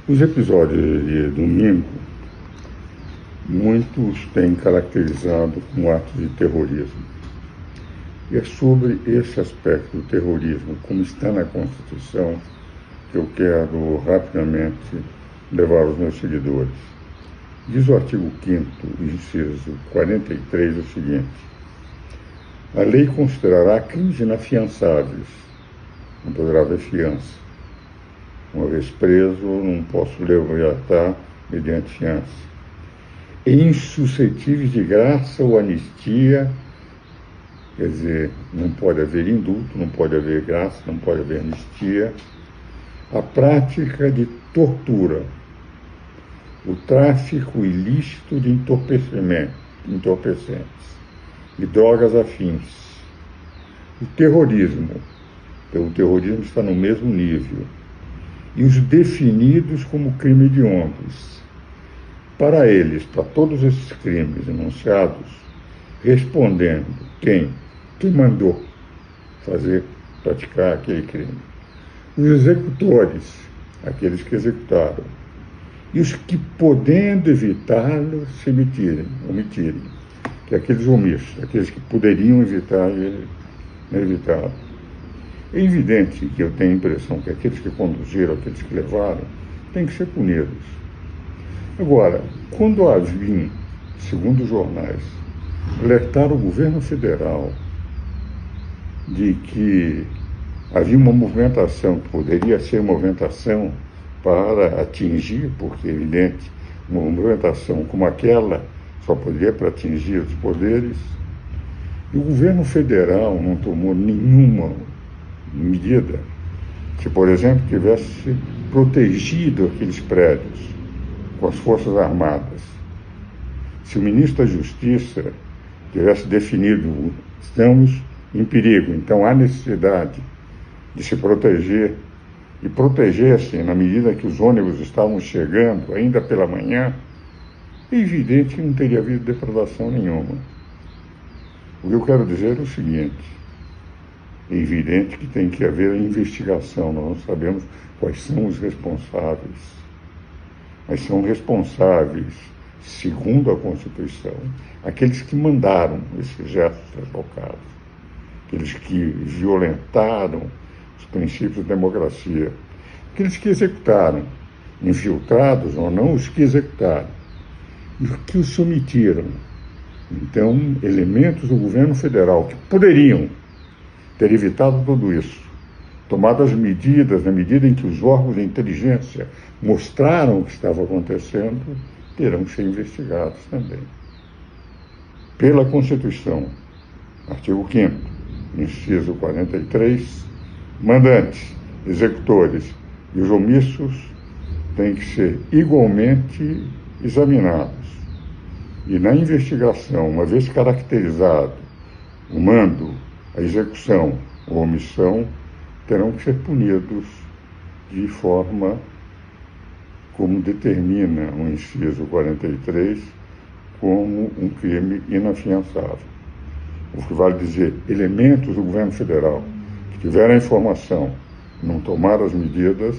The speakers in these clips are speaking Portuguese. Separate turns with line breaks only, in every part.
Os episódios de domingo, muitos têm caracterizado como atos de terrorismo. E é sobre esse aspecto do terrorismo, como está na Constituição, que eu quero rapidamente levar aos meus seguidores. Diz o artigo 5º, inciso 43, o seguinte: a lei considerará crimes inafiançáveis, não poderá haver fiança. Uma vez preso, não posso libertar mediante fiança. E insuscetíveis de graça ou anistia, quer dizer, não pode haver indulto, não pode haver graça, não pode haver anistia. A prática de tortura, o tráfico ilícito de entorpecentes e drogas afins. O terrorismo está no mesmo nível. E os definidos como crime hediondos. Para eles, para todos esses crimes enunciados, respondendo quem mandou praticar aquele crime. Os executores, aqueles que executaram. E os que, podendo evitá-lo, se omitirem. Que é aqueles omissos, aqueles que poderiam evitá-lo. É evidente que eu tenho a impressão que aqueles que conduziram, aqueles que levaram, têm que ser punidos. Agora, quando a AVIM, segundo os jornais, alertaram o governo federal de que havia uma movimentação, que poderia ser uma movimentação para atingir, porque é evidente, uma movimentação como aquela só poderia para atingir os poderes, e o governo federal não tomou nenhuma medida, se, por exemplo, tivesse protegido aqueles prédios com as Forças Armadas, se o ministro da Justiça tivesse definido estamos em perigo, então há necessidade de se proteger, e proteger assim, na medida que os ônibus estavam chegando, ainda pela manhã, é evidente que não teria havido depredação nenhuma. O que eu quero dizer é o seguinte: é evidente que tem que haver investigação, nós não sabemos quais são os responsáveis, mas são responsáveis, segundo a Constituição, aqueles que mandaram esses gestos deslocados, aqueles que violentaram os princípios da democracia, aqueles que executaram, infiltrados ou não, os que executaram, e os que os submetiram. Então, elementos do governo federal que poderiam ter evitado tudo isso, tomado as medidas na medida em que os órgãos de inteligência mostraram o que estava acontecendo, terão que ser investigados também. Pela Constituição, artigo 5º, inciso 43, mandantes, executores e os omissos têm que ser igualmente examinados. E na investigação, uma vez caracterizado o mando, a execução ou omissão, terão que ser punidos de forma como determina o inciso 43, como um crime inafiançável. O que vale dizer, elementos do governo federal que tiveram a informação e não tomaram as medidas,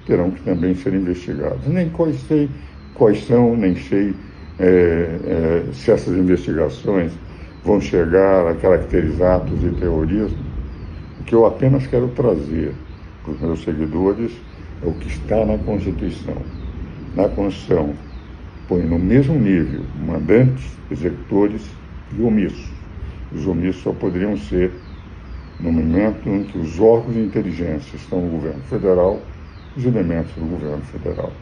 terão que também ser investigados. Nem sei quais são, nem sei se essas investigações vão chegar a caracterizar atos de terrorismo. O que eu apenas quero trazer para os meus seguidores é o que está na Constituição. Na Constituição, põe no mesmo nível mandantes, executores e omissos. Os omissos só poderiam ser no momento em que os órgãos de inteligência estão no governo federal, os elementos do governo federal.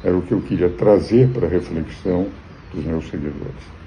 Era o que eu queria trazer para a reflexão dos meus seguidores.